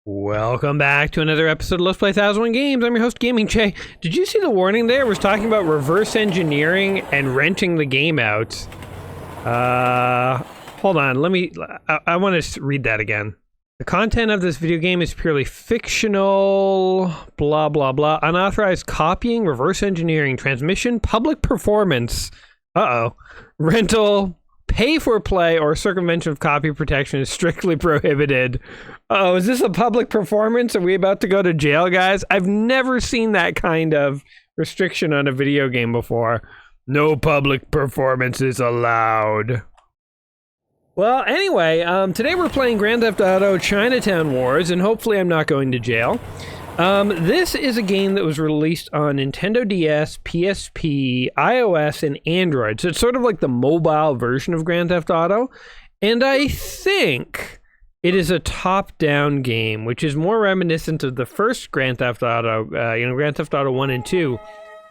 Welcome back to another episode of Let's Play 1001 Games. I'm your host, Gaming Che. Did you see the warning there? It was talking about reverse engineering and renting the game out. Hold on, I want to read that again. The content of this video game is purely fictional, blah, blah, blah. Unauthorized copying, reverse engineering, transmission, public performance, rental, pay for play, or circumvention of copy protection is strictly prohibited. Oh, is this a public performance? Are we about to go to jail, guys? I've never seen that kind of restriction on a video game before. No public performances allowed. Well, anyway, today we're playing Grand Theft Auto Chinatown Wars, and hopefully I'm not going to jail. This is a game that was released on Nintendo DS, PSP, iOS, and Android. So it's sort of like the mobile version of Grand Theft Auto. And I think it is a top-down game, which is more reminiscent of the first Grand Theft Auto. Grand Theft Auto 1 and 2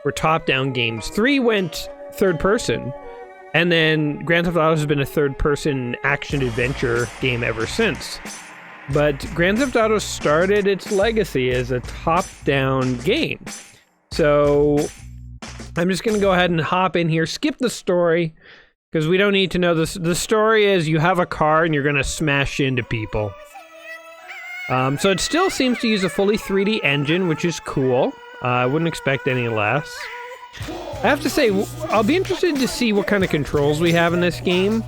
were top-down games. 3 went third-person. And then Grand Theft Auto has been a third-person action-adventure game ever since. But Grand Theft Auto started its legacy as a top-down game. So I'm just going to go ahead and hop in here, skip the story, because we don't need to know this. The story is you have a car and you're going to smash into people. So it still seems to use a fully 3D engine, which is cool. I wouldn't expect any less. I have to say, I'll be interested to see what kind of controls we have in this game,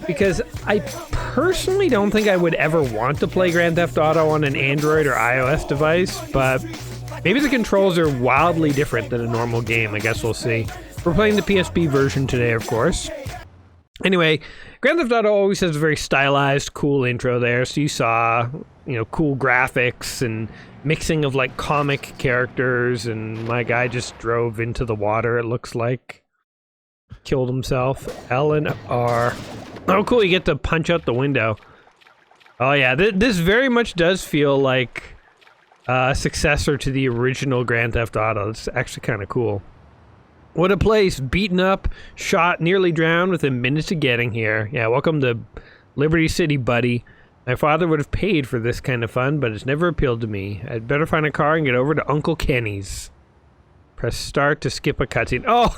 because I personally don't think I would ever want to play Grand Theft Auto on an Android or iOS device, but maybe the controls are wildly different than a normal game. I guess we'll see. We're playing the PSP version today, of course. Anyway, Grand Theft Auto always has a very stylized, cool intro there, so you saw, cool graphics and mixing of, like, comic characters, and my guy just drove into the water, it looks like. Killed himself. L and R. Oh, cool, you get to punch out the window. Oh, yeah, this very much does feel like a successor to the original Grand Theft Auto. It's actually kind of cool. What a place. Beaten up, shot, nearly drowned within minutes of getting here. Yeah, welcome to Liberty City, buddy. My father would have paid for this kind of fun, but it's never appealed to me. I'd better find a car and get over to Uncle Kenny's. Press start to skip a cutscene. Oh!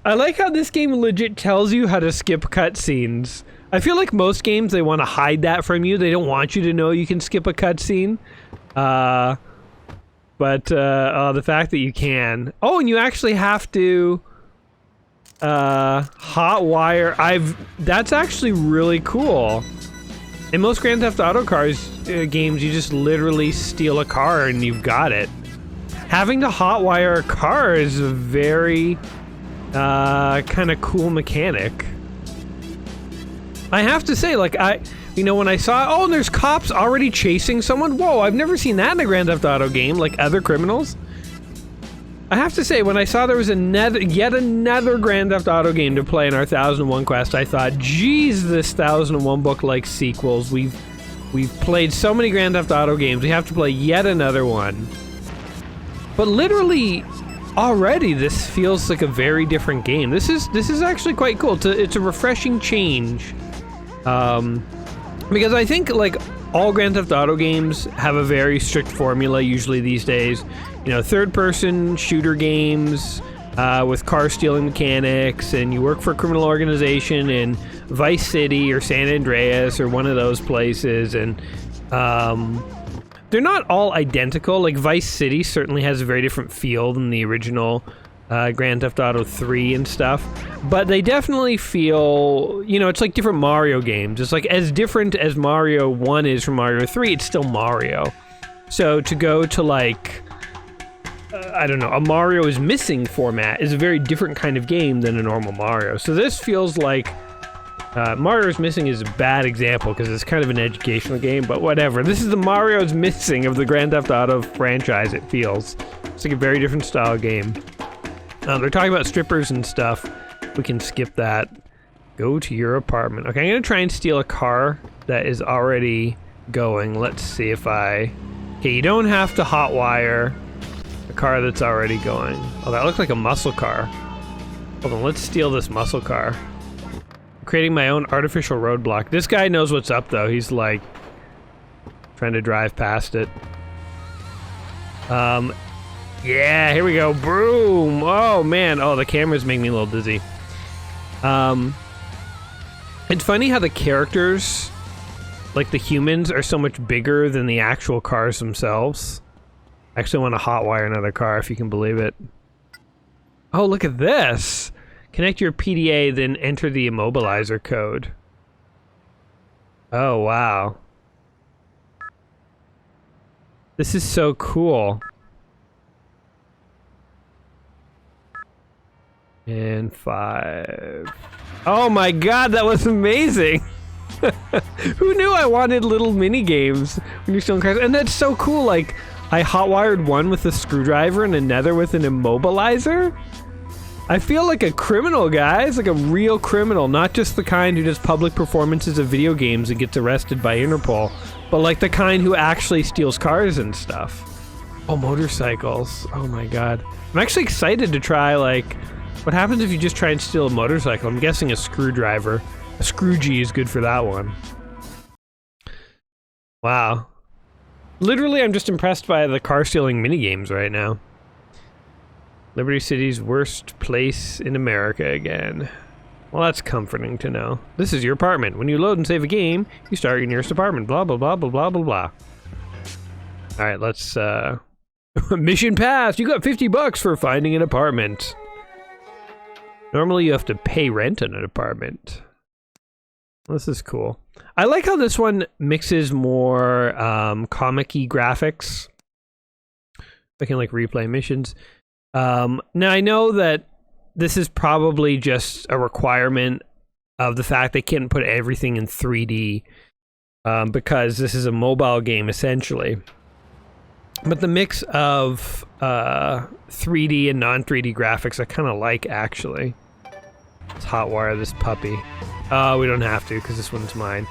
I like how this game legit tells you how to skip cutscenes. I feel like most games, they want to hide that from you. They don't want you to know you can skip a cutscene. But the fact that you can. Oh, and you actually have to hotwire. That's actually really cool. In most Grand Theft Auto games, you just literally steal a car and you've got it. Having to hotwire a car is a very kind of cool mechanic. I have to say, like, when I saw, there's cops already chasing someone. Whoa, I've never seen that in a Grand Theft Auto game, like other criminals. I have to say, when I saw there was yet another Grand Theft Auto game to play in our 1001 quest, I thought, geez, this 1001 book likes sequels. We've played so many Grand Theft Auto games, we have to play yet another one. But literally, already this feels like a very different game. This is actually quite cool. It's a refreshing change. Because I think, like, all Grand Theft Auto games have a very strict formula usually these days. Third-person shooter games with car stealing mechanics, and you work for a criminal organization in Vice City or San Andreas or one of those places, and they're not all identical. Like, Vice City certainly has a very different feel than the original Grand Theft Auto 3 and stuff, but they definitely feel, it's like different Mario games. It's like as different as Mario 1 is from Mario 3, it's still Mario. So to go to, like, I don't know, a Mario is Missing format is a very different kind of game than a normal Mario. So this feels like Mario is Missing is a bad example because it's kind of an educational game, but whatever. This is the Mario is Missing of the Grand Theft Auto franchise, it feels. It's like a very different style game. They're talking about strippers and stuff. We can skip that. Go to your apartment. Okay, I'm gonna try and steal a car that is already going. Let's see if okay, you don't have to hotwire. A car that's already going. Oh, that looks like a muscle car. Hold on, let's steal this muscle car. I'm creating my own artificial roadblock. This guy knows what's up, though. He's like trying to drive past it. Yeah, here we go. Boom! Oh, man. Oh, the cameras make me a little dizzy. It's funny how the characters, like the humans, are so much bigger than the actual cars themselves. I actually want to hotwire another car, if you can believe it. Oh, look at this! Connect your PDA, then enter the immobilizer code. Oh, wow. This is so cool. And 5. Oh my god, that was amazing! Who knew I wanted little mini games when you're stealing cars? And that's so cool, like, I hotwired one with a screwdriver and another with an immobilizer? I feel like a criminal, guys, like a real criminal, not just the kind who does public performances of video games and gets arrested by Interpol, but like the kind who actually steals cars and stuff. Oh, motorcycles. Oh my god. I'm actually excited to try, like, what happens if you just try and steal a motorcycle? I'm guessing a screwdriver. A screwgee is good for that one. Wow. Literally, I'm just impressed by the car stealing minigames right now. Liberty City's worst place in America again. Well, that's comforting to know. This is your apartment. When you load and save a game, you start your nearest apartment. Blah, blah, blah, blah, blah, blah, blah. Alright, let's, mission passed! You got 50 bucks for finding an apartment. Normally you have to pay rent on an apartment. This is cool. I like how this one mixes more comic-y graphics. I can like replay missions. Now I know that this is probably just a requirement of the fact they can't put everything in 3D because this is a mobile game essentially. But the mix of 3D and non-3D graphics I kind of like, actually. Let's hotwire this puppy. Oh, we don't have to, because this one's mine.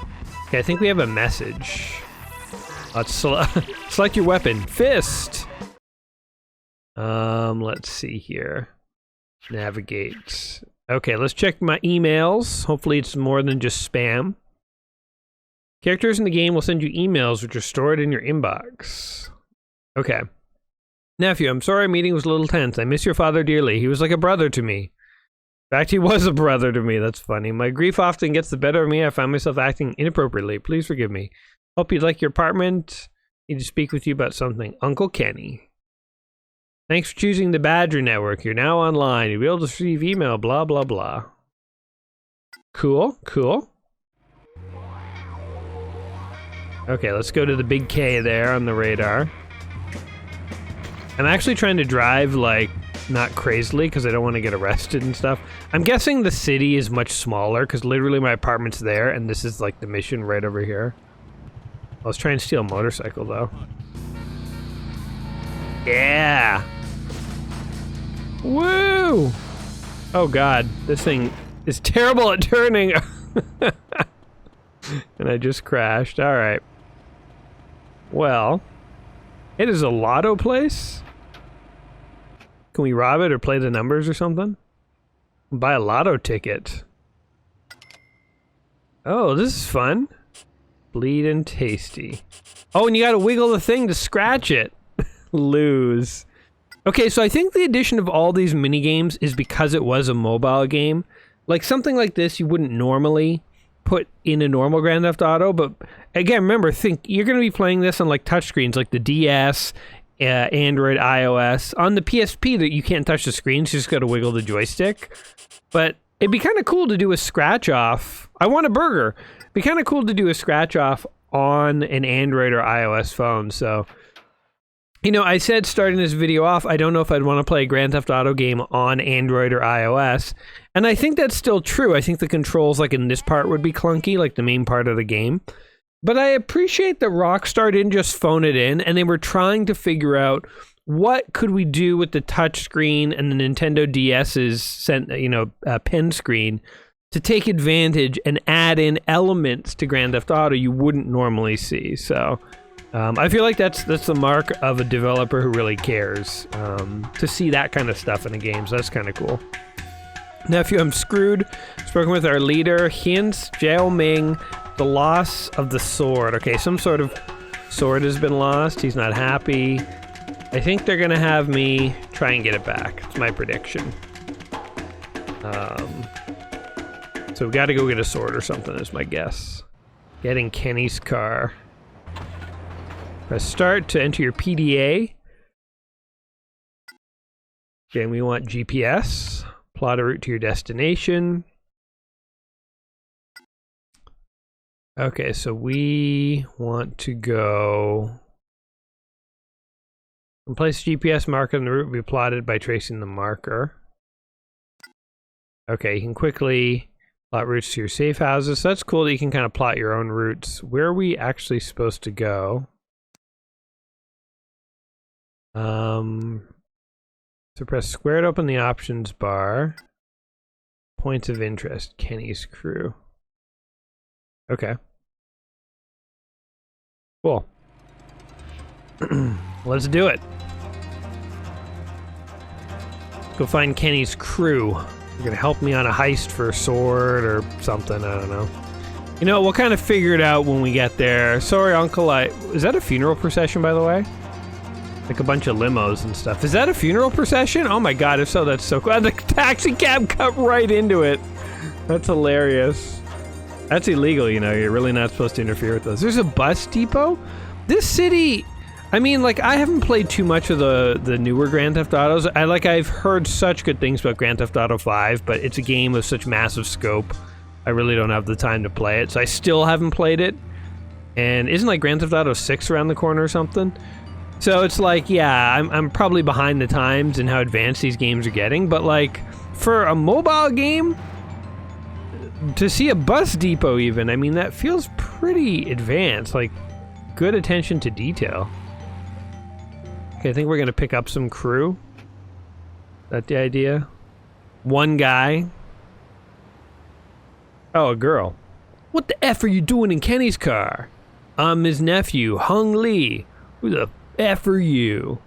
Okay, I think we have a message. Let's select your weapon. Fist! Let's see here. Navigate. Okay, let's check my emails. Hopefully it's more than just spam. Characters in the game will send you emails which are stored in your inbox. Okay. Nephew, I'm sorry our meeting was a little tense. I miss your father dearly. He was like a brother to me. In fact, he was a brother to me. That's funny. My grief often gets the better of me. I find myself acting inappropriately. Please forgive me. Hope you'd like your apartment. Need to speak with you about something. Uncle Kenny. Thanks for choosing the Badger Network. You're now online. You'll be able to receive email. Blah, blah, blah. Cool. Cool. Okay, let's go to the big K there on the radar. I'm actually trying to drive, like, not crazily, because I don't want to get arrested and stuff. I'm guessing the city is much smaller, because literally my apartment's there, and this is, like, the mission right over here. Let's try and steal a motorcycle, though. Yeah! Woo! Oh, God. This thing is terrible at turning! And I just crashed. Alright. Well, it is a lotto place? Can we rob it or play the numbers or something? Buy a lotto ticket. Oh, this is fun. Bleed and tasty. Oh, and you gotta wiggle the thing to scratch it. Lose. Okay, so I think the addition of all these mini games is because it was a mobile game. Like something like this you wouldn't normally put in a normal Grand Theft Auto, but again, remember, think you're going to be playing this on like touchscreens like the DS, Android, iOS. On the PSP, that you can't touch the screens, you just got to wiggle the joystick. But it'd be kind of cool to do a scratch off. I want a burger. It'd be kind of cool to do a scratch off on an Android or iOS phone. So, you know, I said starting this video off, I don't know if I'd want to play a Grand Theft Auto game on Android or iOS. And I think that's still true. I think the controls, like in this part, would be clunky, like the main part of the game. But I appreciate that Rockstar didn't just phone it in, and they were trying to figure out what could we do with the touchscreen and the Nintendo DS's pen screen to take advantage and add in elements to Grand Theft Auto you wouldn't normally see. So I feel like that's the mark of a developer who really cares, to see that kind of stuff in a game, so that's kind of cool. Nephew, I'm screwed. Spoken with our leader, Hints, Jiao Ming, the loss of the sword. Okay, some sort of sword has been lost. He's not happy. I think they're gonna have me try and get it back. It's my prediction. So we gotta go get a sword or something is my guess. Getting Kenny's car. Press start to enter your PDA. Okay, we want GPS. Plot a route to your destination. Okay, so we want to go... Place a GPS marker on the route will be plotted by tracing the marker. Okay, you can quickly plot routes to your safe houses. So that's cool that you can kind of plot your own routes. Where are we actually supposed to go? So press square to open the options bar. Points of interest, Kenny's crew. Okay. Cool. Let's do it. Go find Kenny's crew. You're gonna help me on a heist for a sword or something, I don't know. You know, we'll kind of figure it out when we get there. Sorry, Uncle, is that a funeral procession, by the way? Like a bunch of limos and stuff. Is that a funeral procession? Oh my god, if so, that's so cool. The taxi cab cut right into it. That's hilarious. That's illegal, you know, you're really not supposed to interfere with those. There's a bus depot? This city, I mean, like, I haven't played too much of the newer Grand Theft Autos. I've heard such good things about Grand Theft Auto 5, but it's a game of such massive scope. I really don't have the time to play it, so I still haven't played it. And isn't like Grand Theft Auto 6 around the corner or something? So it's like, yeah, I'm probably behind the times in how advanced these games are getting, but like, for a mobile game, to see a bus depot even, I mean, that feels pretty advanced, like, good attention to detail. Okay, I think we're gonna pick up some crew. Is that the idea? One guy. Oh, a girl. What the F are you doing in Kenny's car? I'm his nephew, Hung Lee. Who the F are you?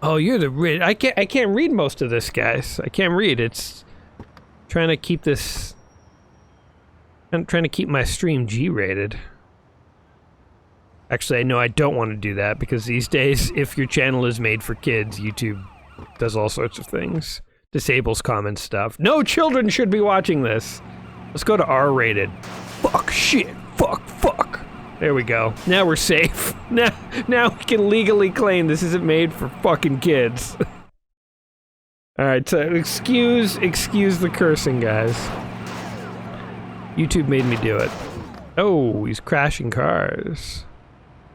Oh, you're the rich. I can't read most of this, guys. I can't read. It's trying to keep this. I'm trying to keep my stream G-rated. Actually, no, I don't want to do that because these days, if your channel is made for kids, YouTube does all sorts of things. Disables common stuff. No children should be watching this. Let's go to R-rated. Fuck, shit, fuck. There we go. Now we're safe. Now we can legally claim this isn't made for fucking kids. Alright, so excuse the cursing, guys. YouTube made me do it. Oh, he's crashing cars.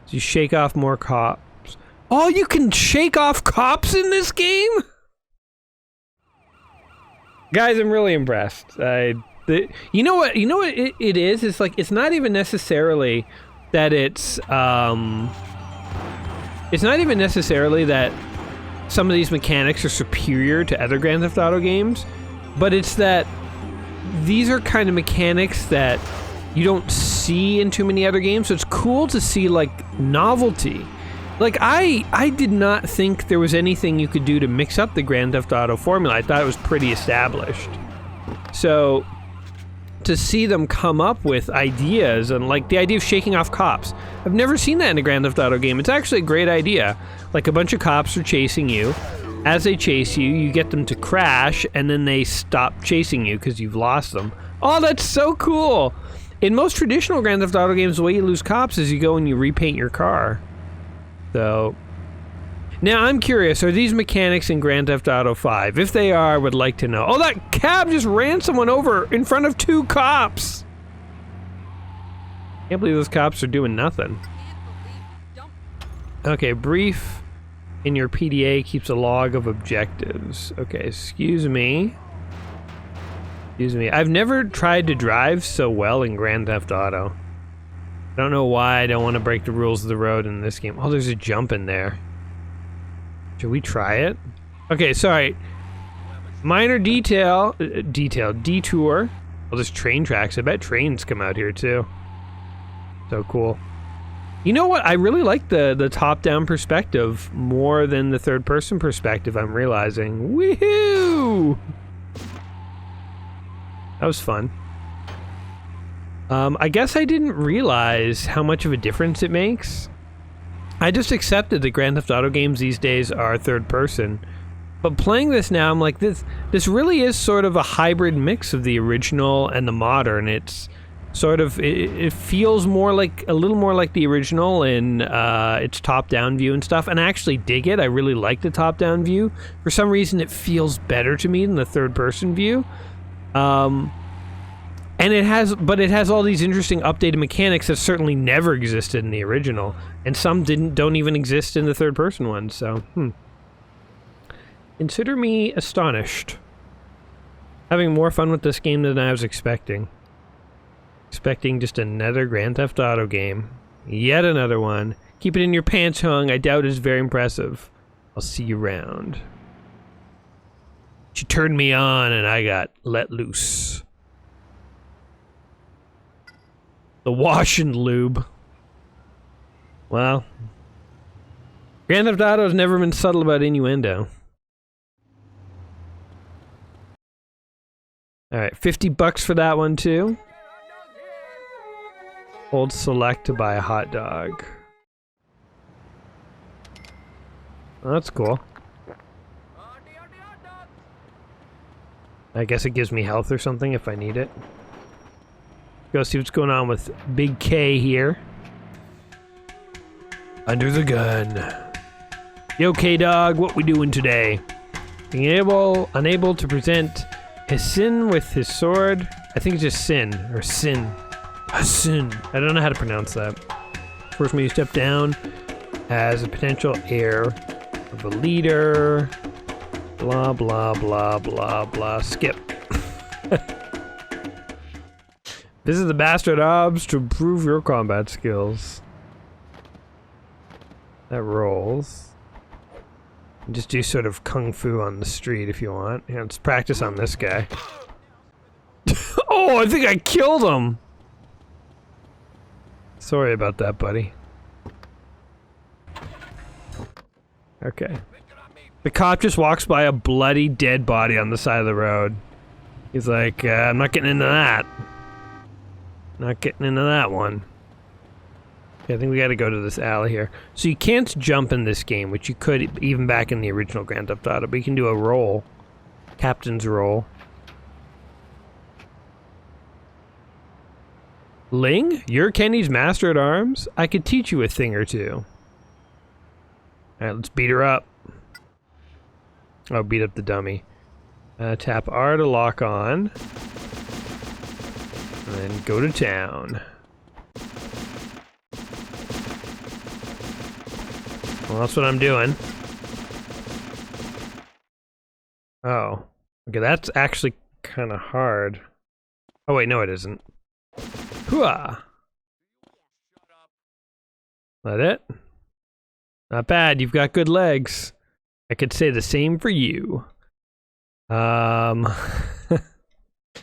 So you shake off more cops. Oh, you can shake off cops in this game? Guys, I'm really impressed. You know what it is? It's like, it's not even necessarily that it's not even necessarily that some of these mechanics are superior to other Grand Theft Auto games, but it's that these are kind of mechanics that you don't see in too many other games, so it's cool to see, like, novelty. Like, I did not think there was anything you could do to mix up the Grand Theft Auto formula. I thought it was pretty established. So to see them come up with ideas, and like the idea of shaking off cops. I've never seen that in a Grand Theft Auto game. It's actually a great idea. Like, a bunch of cops are chasing you. As they chase you, you get them to crash, and then they stop chasing you because you've lost them. Oh, that's so cool! In most traditional Grand Theft Auto games, the way you lose cops is you go and you repaint your car. So now I'm curious, are these mechanics in Grand Theft Auto 5? If they are, I would like to know. Oh, that cab just ran someone over in front of 2 cops! Can't believe those cops are doing nothing. Okay, brief in your PDA keeps a log of objectives. Okay, excuse me. Excuse me. I've never tried to drive so well in Grand Theft Auto. I don't know why I don't want to break the rules of the road in this game. Oh, there's a jump in there. Should we try it? Okay, sorry. Minor detour. Oh, there's train tracks. I bet trains come out here too. So cool. You know what? I really like the top-down perspective more than the third-person perspective, I'm realizing. Woohoo! That was fun. I guess I didn't realize how much of a difference it makes. I just accepted that Grand Theft Auto games these days are third-person. But playing this now, I'm like, this really is sort of a hybrid mix of the original and the modern. It's sort of, it feels more like, a little more like the original in its top-down view and stuff, and I actually dig it. I really like the top-down view. For some reason, it feels better to me than the third-person view. And it has all these interesting updated mechanics that certainly never existed in the original, and some don't even exist in the third-person one, so, Consider me astonished. Having more fun with this game than I was expecting. Expecting just another Grand Theft Auto game. Yet another one. Keep it in your pants hung. I doubt it's very impressive. I'll see you around. She turned me on and I got let loose. The wash and lube. Well, Grand Theft Auto has never been subtle about innuendo. Alright, $50 for that one too. Hold select to buy a hot dog. Oh, that's cool. I guess it gives me health or something if I need it. Go see what's going on with Big K here. Under the gun. Yo, K-Dog, what we doing today? Unable to present his sin with his sword. I think it's just sin, or sin. Sin. I don't know how to pronounce that. First, when you step down as a potential heir of a leader. Blah, blah, blah, blah, blah. Skip. Visit the Bastard Obs to improve your combat skills. That rolls. Just do sort of kung fu on the street if you want. Yeah, let's practice on this guy. Oh, I think I killed him! Sorry about that, buddy. Okay. The cop just walks by a bloody dead body on the side of the road. He's like, I'm not getting into that. Not getting into that one. Okay, I think we gotta go to this alley here. So you can't jump in this game, which you could even back in the original Grand Theft Auto, but you can do a roll. Captain's roll. Ling, you're Kenny's master at arms? I could teach you a thing or two. Alright, let's beat her up. Oh, beat up the dummy. Tap R to lock on. And then go to town. Well, that's what I'm doing. Oh. Okay, that's actually kind of hard. Oh wait, no it isn't. Hooah! That it? Not bad, you've got good legs. I could say the same for you.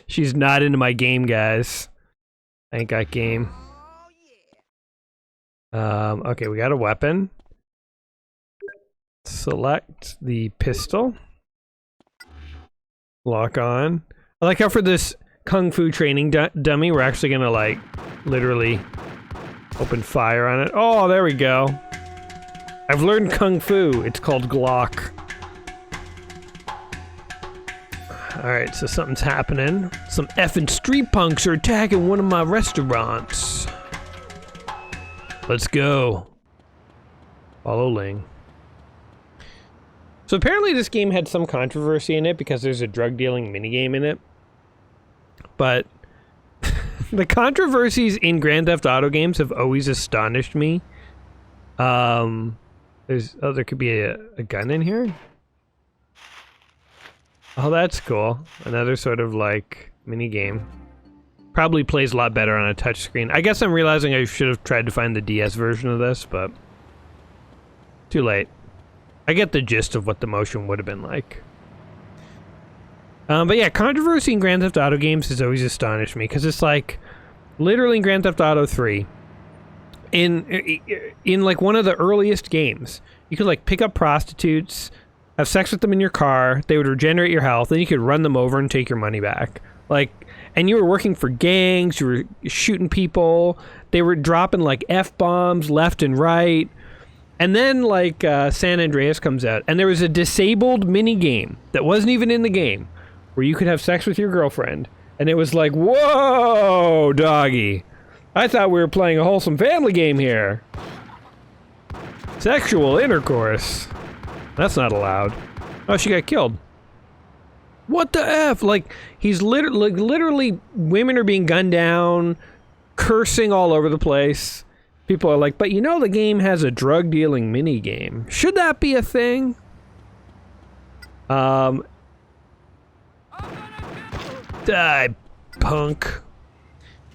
She's not into my game, guys. I ain't got game. Okay, we got a weapon. Select the pistol. Lock on. I like how for this kung fu training dummy, we're actually gonna like literally open fire on it. Oh, there we go. I've learned kung fu. It's called Glock. Alright, so something's happening. Some effing street punks are attacking one of my restaurants. Let's go. Follow Ling. So apparently this game had some controversy in it because there's a drug dealing minigame in it. But the controversies in Grand Theft Auto games have always astonished me. There could be a gun in here? Oh, that's cool. Another sort of like mini game. Probably plays a lot better on a touchscreen. I guess I'm realizing I should have tried to find the DS version of this, but too late. I get the gist of what the motion would have been like. But yeah, controversy in Grand Theft Auto games has always astonished me, because it's like, literally in Grand Theft Auto 3, in like one of the earliest games, you could like pick up prostitutes, have sex with them in your car, they would regenerate your health, then you could run them over and take your money back. Like, and you were working for gangs, you were shooting people, they were dropping like F-bombs left and right. And then like San Andreas comes out, and there was a disabled mini game that wasn't even in the game where you could have sex with your girlfriend. And it was like, whoa, doggy. I thought we were playing a wholesome family game here. Sexual intercourse. That's not allowed. Oh, she got killed. What the F? Like, he's literally, women are being gunned down, cursing all over the place. People are like, but you know the game has a drug-dealing mini-game. Should that be a thing? Die, punk.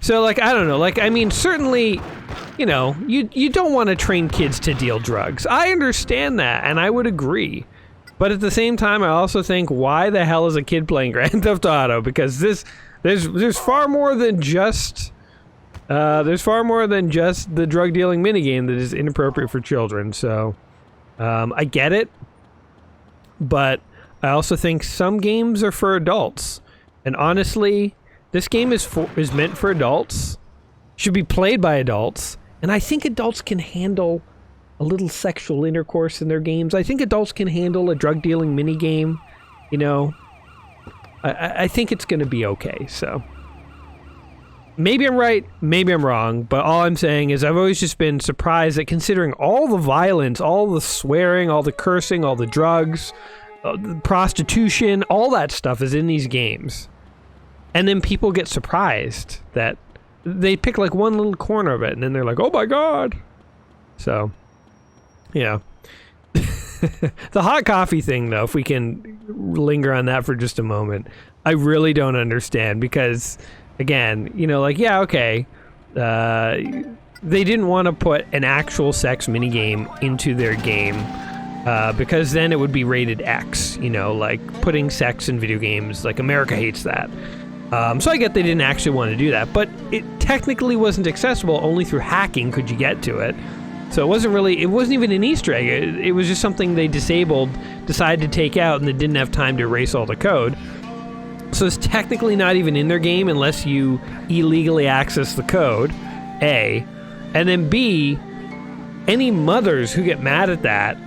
So, like, I don't know. Like, I mean, certainly, you know, you don't want to train kids to deal drugs. I understand that, and I would agree. But at the same time, I also think, why the hell is a kid playing Grand Theft Auto? Because there's far more than just the drug dealing minigame that is inappropriate for children. So, I get it, but I also think some games are for adults. And honestly, this game is meant for adults, should be played by adults, and I think adults can handle a little sexual intercourse in their games. I think adults can handle a drug-dealing minigame, you know. I think it's going to be okay, so. Maybe I'm right, maybe I'm wrong, but all I'm saying is I've always just been surprised that considering all the violence, all the swearing, all the cursing, all the drugs, the prostitution, all that stuff is in these games. And then people get surprised that they pick like one little corner of it and then they're like, oh my god. So, yeah. The hot coffee thing, though, if we can linger on that for just a moment, I really don't understand because, again, you know, like, yeah, okay. They didn't want to put an actual sex minigame into their game. Because then it would be rated X, you know, like putting sex in video games, like America hates that. So I get they didn't actually want to do that, but it technically wasn't accessible, only through hacking could you get to it. So it wasn't even an Easter egg, it was just something they decided to take out and they didn't have time to erase all the code. So it's technically not even in their game unless you illegally access the code, A. And then B, any mothers who get mad at that,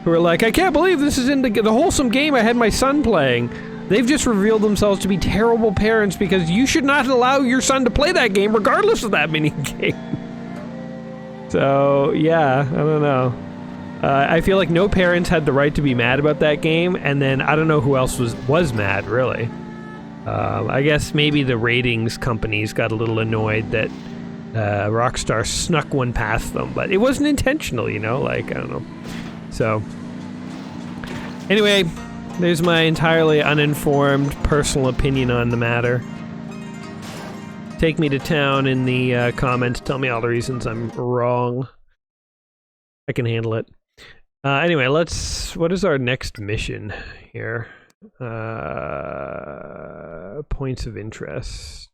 who are like, I can't believe this is in the wholesome game I had my son playing. They've just revealed themselves to be terrible parents because you should not allow your son to play that game regardless of that mini game. So, yeah, I don't know. I feel like no parents had the right to be mad about that game, and then I don't know who else was mad, really. I guess maybe the ratings companies got a little annoyed that Rockstar snuck one past them, but it wasn't intentional, you know? Like, I don't know. So, anyway, there's my entirely uninformed personal opinion on the matter. Take me to town in the comments. Tell me all the reasons I'm wrong. I can handle it. Anyway, what is our next mission here? Points of interest.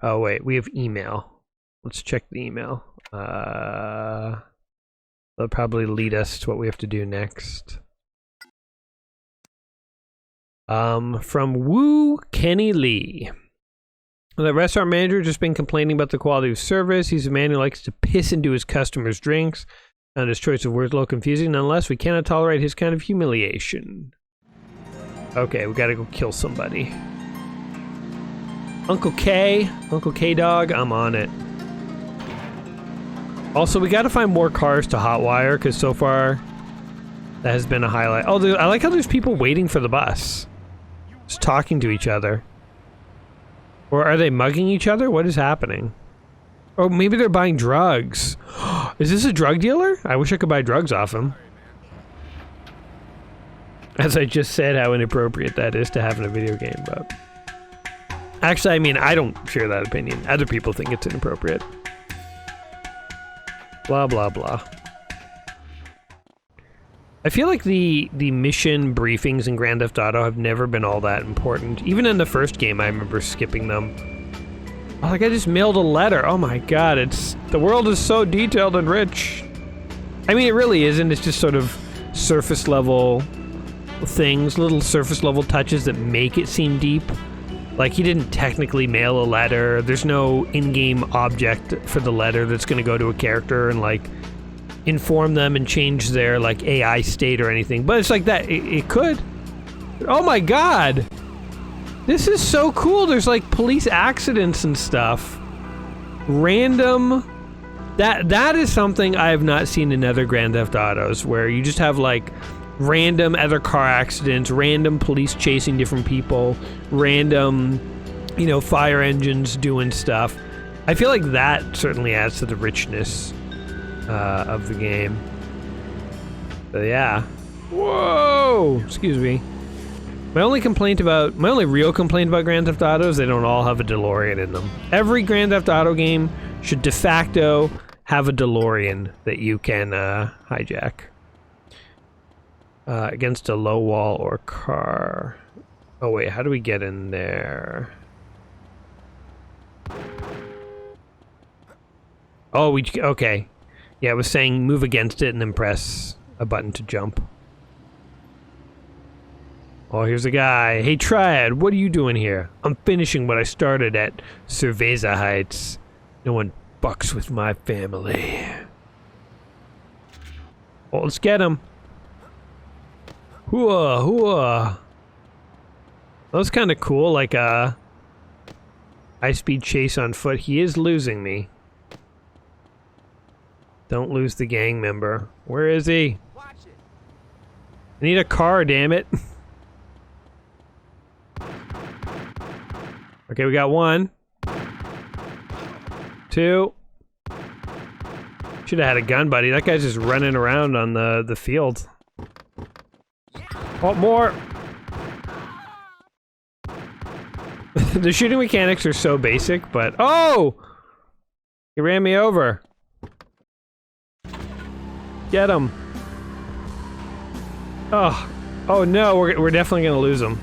Oh, wait, we have email. Let's check the email. That'll probably lead us to what we have to do next. From Woo Kenny Lee. The restaurant manager just been complaining about the quality of service. He's a man who likes to piss into his customers' drinks. And his choice of words a little confusing. Nonetheless, we cannot tolerate his kind of humiliation. Okay, we gotta go kill somebody. Uncle K-Dog, I'm on it. Also, we gotta find more cars to hotwire, because so far, that has been a highlight. Oh, I like how there's people waiting for the bus. Just talking to each other. Or are they mugging each other? What is happening? Oh, maybe they're buying drugs. Is this a drug dealer? I wish I could buy drugs off him. As I just said, how inappropriate that is to have in a video game, but... Actually, I mean, I don't share that opinion. Other people think it's inappropriate. Blah, blah, blah. I feel like the mission briefings in Grand Theft Auto have never been all that important. Even in the first game, I remember skipping them. Oh, like I just mailed a letter. Oh my god, the world is so detailed and rich. I mean, it really isn't. It's just sort of surface level things, little surface level touches that make it seem deep. Like, he didn't technically mail a letter. There's no in-game object for the letter that's going to go to a character and, like, inform them and change their, like, AI state or anything. But it's like that. It could. Oh my god! This is so cool. There's, like, police accidents and stuff. Random. That is something I have not seen in other Grand Theft Autos, where you just have, like, random other car accidents, random police chasing different people, random, you know, fire engines doing stuff. I feel like that certainly adds to the richness of the game. But yeah. Whoa! Excuse me. My only real complaint about Grand Theft Auto is they don't all have a DeLorean in them. Every Grand Theft Auto game should de facto have a DeLorean that you can hijack. Against a low wall or car. Oh wait, how do we get in there? Oh, okay. Yeah, it was saying move against it and then press a button to jump. Oh, here's a guy. Hey, Triad, what are you doing here? I'm finishing what I started at Cerveza Heights. No one bucks with my family. Oh, let's get him. Hooah, hooah. That was kind of cool, like a high-speed chase on foot. He is losing me. Don't lose the gang member. Where is he? I need a car, damn it. Okay, we got 1. 2. Should have had a gun, buddy. That guy's just running around on the field. Oh, more! The shooting mechanics are so basic, but... Oh! He ran me over. Get him. Oh. Oh no, we're definitely gonna lose him.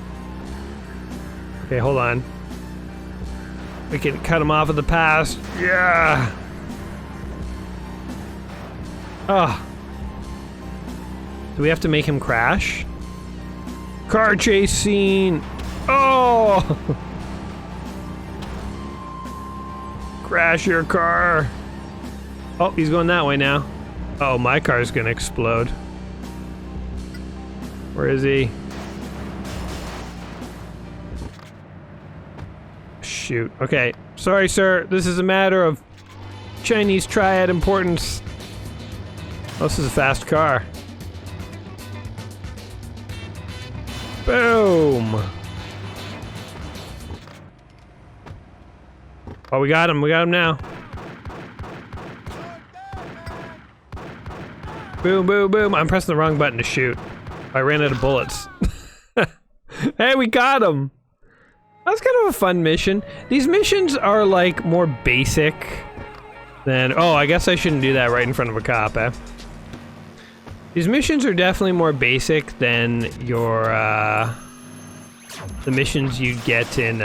Okay, hold on. We can cut him off at the pass. Yeah! Oh. Do we have to make him crash? Car chase scene! Oh! Crash your car! Oh, he's going that way now. Oh, my car's gonna explode. Where is he? Shoot. Okay. Sorry, sir. This is a matter of Chinese triad importance. Oh, this is a fast car. Boom! Oh, we got him. We got him now. Boom, boom, boom. I'm pressing the wrong button to shoot. I ran out of bullets. Hey, we got him! That was kind of a fun mission. These missions are, like, more basic than... Oh, I guess I shouldn't do that right in front of a cop, eh? These missions are definitely more basic than your, the missions you'd get in,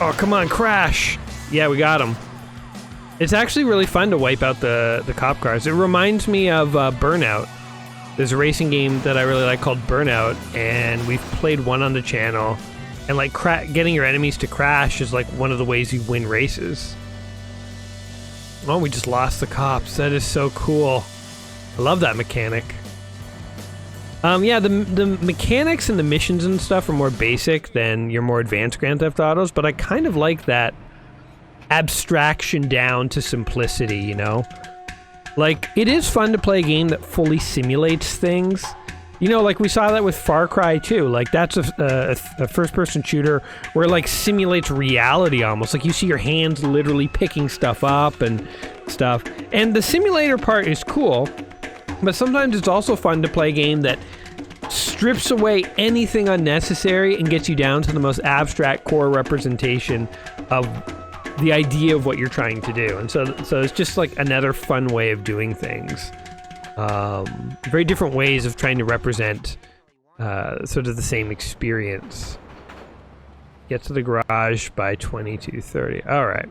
Oh, come on, crash! Yeah, we got him. It's actually really fun to wipe out the cop cars. It reminds me of, Burnout. There's a racing game that I really like called Burnout, and we've played one on the channel. And, like, getting your enemies to crash is, like, one of the ways you win races. Oh, we just lost the cops. That is so cool. I love that mechanic. Yeah, the mechanics and the missions and stuff are more basic than your more advanced Grand Theft Autos, but I kind of like that abstraction down to simplicity, you know? Like, it is fun to play a game that fully simulates things. You know, like we saw that with Far Cry 2. Like, that's a first-person shooter where it, like, simulates reality almost. Like, you see your hands literally picking stuff up and stuff. And the simulator part is cool, but sometimes it's also fun to play a game that strips away anything unnecessary and gets you down to the most abstract core representation of the idea of what you're trying to do. And so it's just like another fun way of doing things. Very different ways of trying to represent sort of the same experience. Get to the garage by 22:30. All right.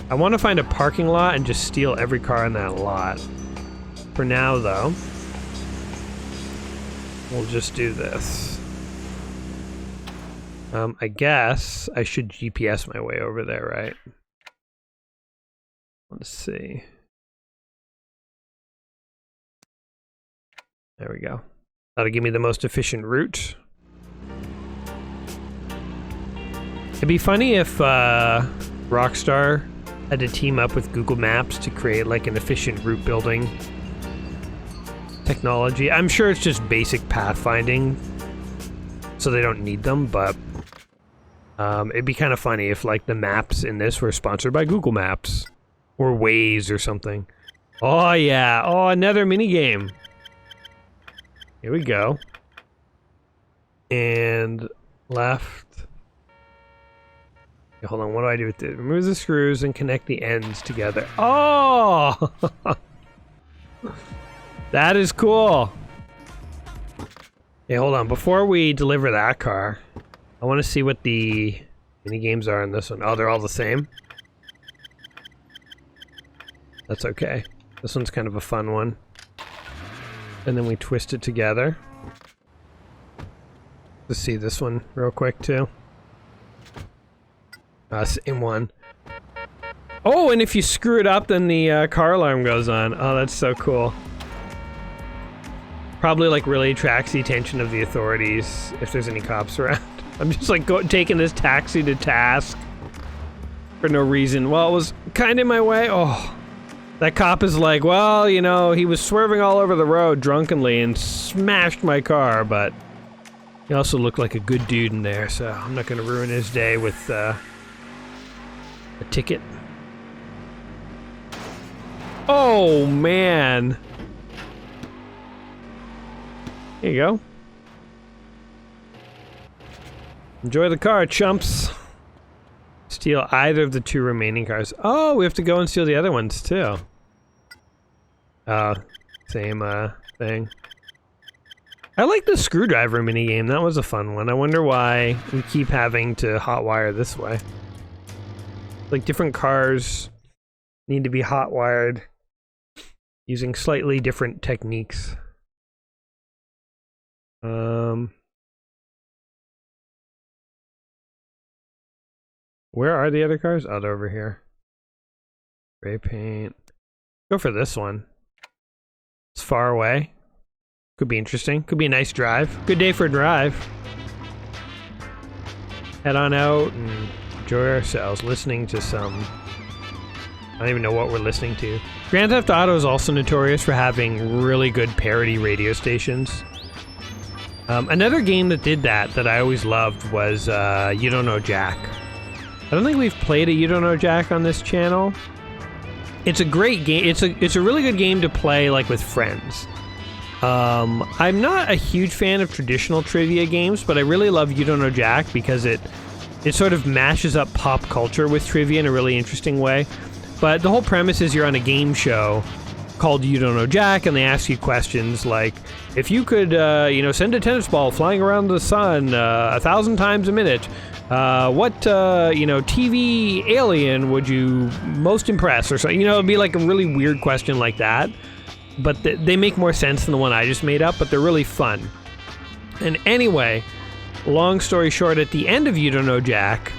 I want to find a parking lot and just steal every car in that lot. For now, though, we'll just do this. I guess I should GPS my way over there, right? Let's see. There we go. That'll give me the most efficient route. It'd be funny if Rockstar had to team up with Google Maps to create like an efficient route building technology. I'm sure it's just basic pathfinding, so they don't need them, but it'd be kind of funny if like the maps in this were sponsored by Google Maps or Waze or something. Oh yeah, oh, another minigame. Here we go. And left. Okay, hold on, what do I do with it? Remove the screws and connect the ends together. Oh! That is cool. Hey, hold on, before we deliver that car, I want to see what the mini games are in this one. Oh, they're all the same? That's okay. This one's kind of a fun one. And then we twist it together. Let's see this one real quick too. Same one. Oh, and if you screw it up, then the car alarm goes on. Oh, that's so cool. Probably like really attracts the attention of the authorities if there's any cops around. I'm just like taking this taxi to task for no reason. Well, it was kind of in my way. Oh, that cop is like, well, you know, he was swerving all over the road drunkenly and smashed my car, but he also looked like a good dude in there, so I'm not going to ruin his day with a ticket. Oh, man. Here you go. Enjoy the car, chumps. Steal either of the two remaining cars. Oh, we have to go and steal the other ones, too. Same, thing. I like the screwdriver minigame. That was a fun one. I wonder why we keep having to hotwire this way. Like, different cars need to be hotwired using slightly different techniques. Where are the other cars? Oh, they're over here. Spray paint. Go for this one. It's far away. Could be interesting. Could be a nice drive. Good day for a drive. Head on out and enjoy ourselves listening to some... I don't even know what we're listening to. Grand Theft Auto is also notorious for having really good parody radio stations. Another game that did that I always loved was You Don't Know Jack. I don't think we've played a You Don't Know Jack on this channel. It's a great game. It's a really good game to play like with friends. I'm not a huge fan of traditional trivia games, but I really love You Don't Know Jack because it sort of mashes up pop culture with trivia in a really interesting way. But the whole premise is you're on a game show called You Don't Know Jack, and they ask you questions like, if you could, send a tennis ball flying around the sun 1,000 times a minute, what, TV alien would you most impress? Or so, it'd be like a really weird question like that. But they make more sense than the one I just made up, but they're really fun. And anyway, long story short, at the end of You Don't Know Jack,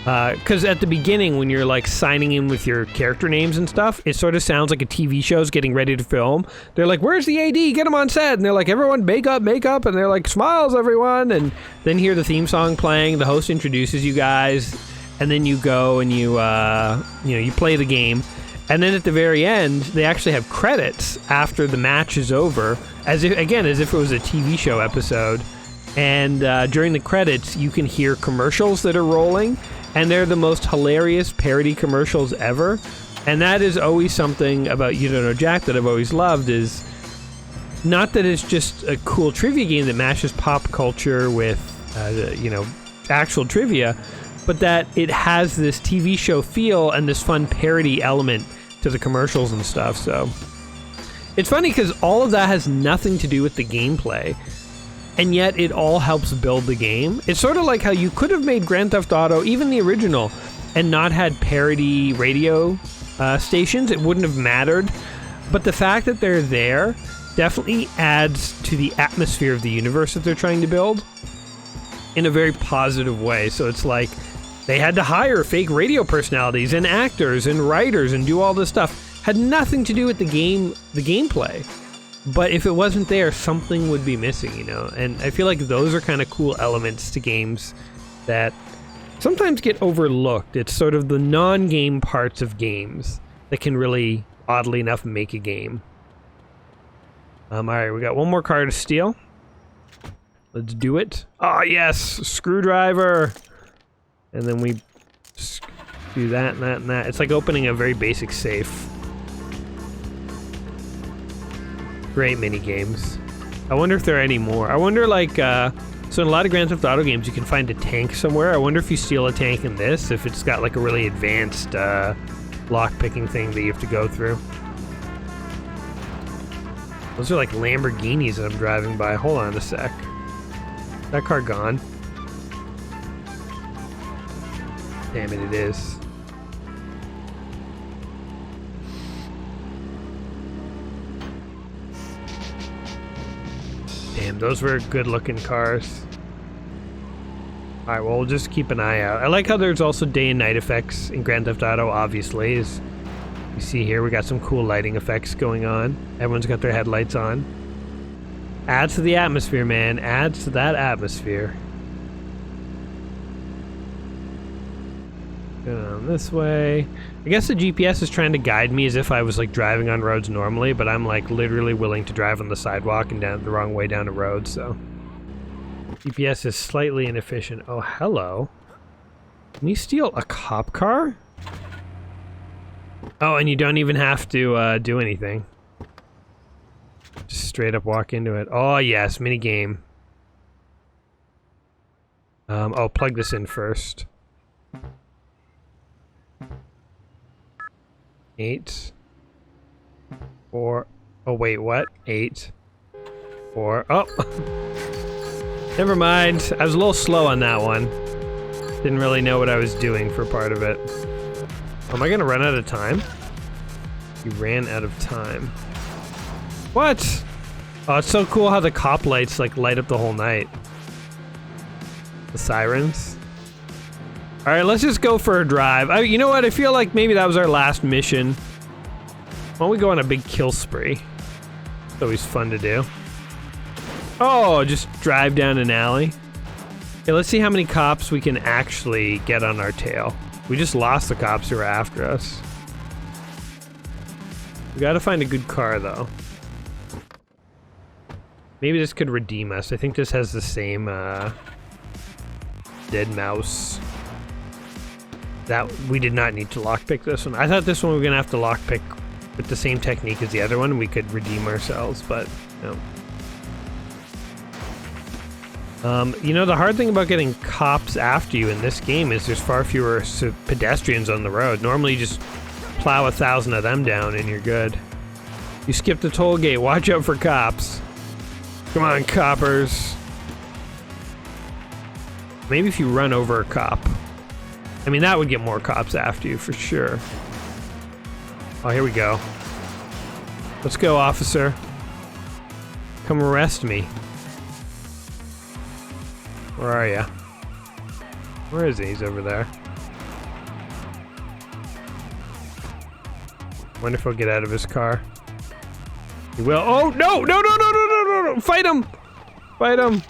because at the beginning, when you're like signing in with your character names and stuff, it sort of sounds like a TV show's getting ready to film. They're like, where's the AD? Get him on set. And they're like, everyone make up. And they're like, smiles, everyone. And then hear the theme song playing. The host introduces you guys. And then you go and you play the game. And then at the very end, they actually have credits after the match is over, as if it was a TV show episode. And during the credits, you can hear commercials that are rolling, and they're the most hilarious parody commercials ever. And that is always something about You Don't Know Jack that I've always loved, is not that it's just a cool trivia game that mashes pop culture with, actual trivia, but that it has this TV show feel and this fun parody element to the commercials and stuff. So it's funny because all of that has nothing to do with the gameplay. and yet it all helps build the game. It's sort of like how you could have made Grand Theft Auto, even the original, and not had parody radio stations. It wouldn't have mattered. But the fact that they're there definitely adds to the atmosphere of the universe that they're trying to build in a very positive way. So it's like they had to hire fake radio personalities and actors and writers and do all this stuff. Had nothing to do with the gameplay. But if it wasn't there, something would be missing, you know? And I feel like those are kind of cool elements to games that sometimes get overlooked. It's sort of the non-game parts of games that can really, oddly enough, make a game. Alright, we got one more car to steal. Let's do it. Oh, yes! Screwdriver! And then we do that and that and that. It's like opening a very basic safe. Great mini games. I wonder if there are any more. I wonder, like, so in a lot of Grand Theft Auto games, you can find a tank somewhere. I wonder if you steal a tank in this, if it's got like a really advanced lock-picking thing that you have to go through. Those are like Lamborghinis that I'm driving by. Hold on a sec. That car gone? Damn it, it is. Damn, those were good-looking cars. Alright, well, we'll just keep an eye out. I like how there's also day and night effects in Grand Theft Auto, obviously. As you see here, we got some cool lighting effects going on. Everyone's got their headlights on. Adds to the atmosphere, man. Adds to that atmosphere. Going on this way. I guess the GPS is trying to guide me as if I was like driving on roads normally, but I'm like literally willing to drive on the sidewalk and down the wrong way down a road, so. GPS is slightly inefficient. Oh, hello. Can you steal a cop car? Oh, and you don't even have to do anything. Just straight up walk into it. Oh, yes, mini game. Oh, plug this in first. 8 4 oh wait, what? 8 4 oh never mind. I was a little slow on that one. Didn't really know what I was doing for part of it. Am I gonna run out of time? You ran out of time. What? Oh, it's so cool how the cop lights like light up the whole night. The sirens. Alright, let's just go for a drive. You know what? I feel like maybe that was our last mission. Why don't we go on a big kill spree? It's always fun to do. Oh, just drive down an alley. Okay, let's see how many cops we can actually get on our tail. We just lost the cops who were after us. We gotta find a good car, though. Maybe this could redeem us. I think this has the same, dead mouse. That we did not need to lockpick this one. I thought this one we were gonna have to lockpick with the same technique as the other one, and we could redeem ourselves, but no. You know, the hard thing about getting cops after you in this game is there's far fewer pedestrians on the road. Normally you just plow 1,000 of them down and you're good. You skip the toll gate, watch out for cops. Come on, coppers. Maybe if you run over a cop. I mean, that would get more cops after you, for sure. Oh, here we go. Let's go, officer. Come arrest me. Where are ya? Where is he? He's over there. Wonder if he'll get out of his car. He will. Oh, no! No, no, no, no, no, no, no! Fight him! Fight him!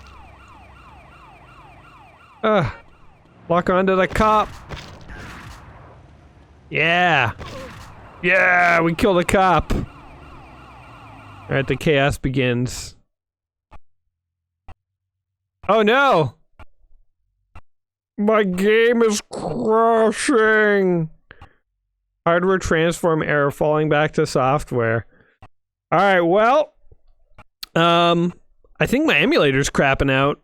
Lock onto the cop. Yeah. Yeah, we killed a cop. Alright, the chaos begins. Oh no! My game is crashing! Hardware transform error, falling back to software. Alright, well... I think my emulator's crapping out.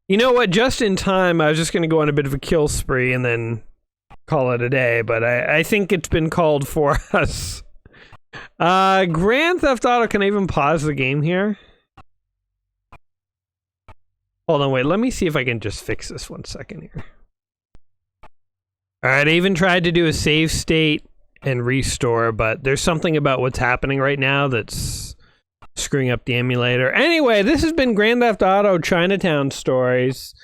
You know what, just in time, I was just gonna go on a bit of a kill spree and then call it a day, but I think it's been called for us. Grand Theft Auto, can I even pause the game here? Hold on, wait. Let me see if I can just fix this 1 second here. All right, I even tried to do a save state and restore, but there's something about what's happening right now that's screwing up the emulator. Anyway, this has been Grand Theft Auto Chinatown Stories.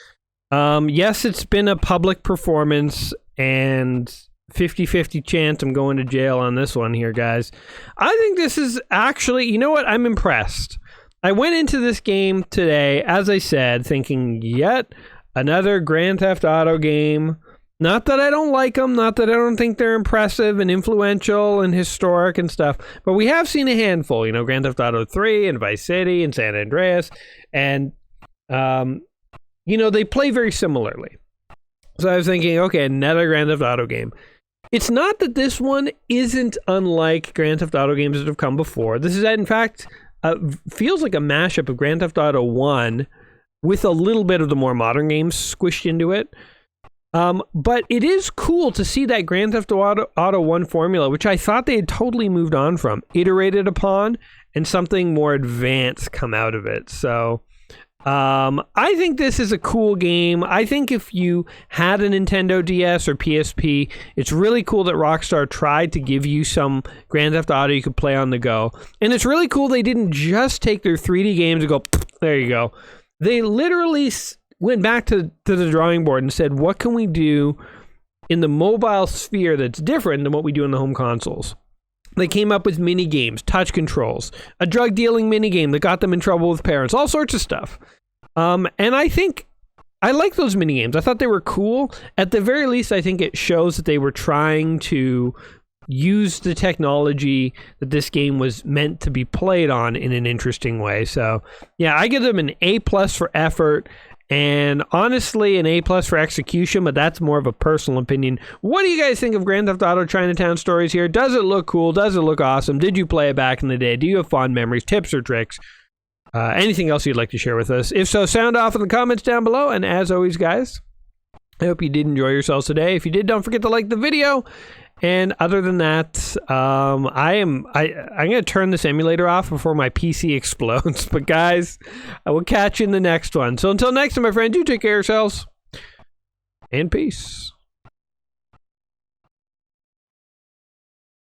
Yes, it's been a public performance, and 50-50 chance I'm going to jail on this one here, guys. I think this is actually, you know what? I'm impressed. I went into this game today, as I said, thinking, yet another Grand Theft Auto game. Not that I don't like them, not that I don't think they're impressive and influential and historic and stuff, but we have seen a handful, you know, Grand Theft Auto 3 and Vice City and San Andreas, and, you know, they play very similarly. So I was thinking, okay, another Grand Theft Auto game. It's not that this one isn't unlike Grand Theft Auto games that have come before. This is, in fact, feels like a mashup of Grand Theft Auto 1 with a little bit of the more modern games squished into it. But it is cool to see that Grand Theft Auto 1 formula, which I thought they had totally moved on from, iterated upon, and something more advanced come out of it. So, I think this is a cool game. I think if you had a Nintendo DS or PSP, it's really cool that Rockstar tried to give you some Grand Theft Auto you could play on the go. And it's really cool they didn't just take their 3D games and go, there you go. They literally went back to the drawing board and said, what can we do in the mobile sphere that's different than what we do in the home consoles? They came up with mini games, touch controls, a drug dealing mini game that got them in trouble with parents, all sorts of stuff. And I think I like those mini games. I thought they were cool. At the very least, I think it shows that they were trying to use the technology that this game was meant to be played on in an interesting way. So yeah, I give them an A+ for effort. And honestly, an A+ for execution, but that's more of a personal opinion. What do you guys think of Grand Theft Auto Chinatown Stories here? Does it look cool? Does it look awesome? Did you play it back in the day? Do you have fond memories, tips or tricks? Anything else you'd like to share with us? If so, sound off in the comments down below. And as always, guys, I hope you did enjoy yourselves today. If you did, don't forget to like the video. And other than that, I'm going to turn this emulator off before my PC explodes. But guys, I will catch you in the next one. So until next time, my friends, you take care of yourselves. And peace.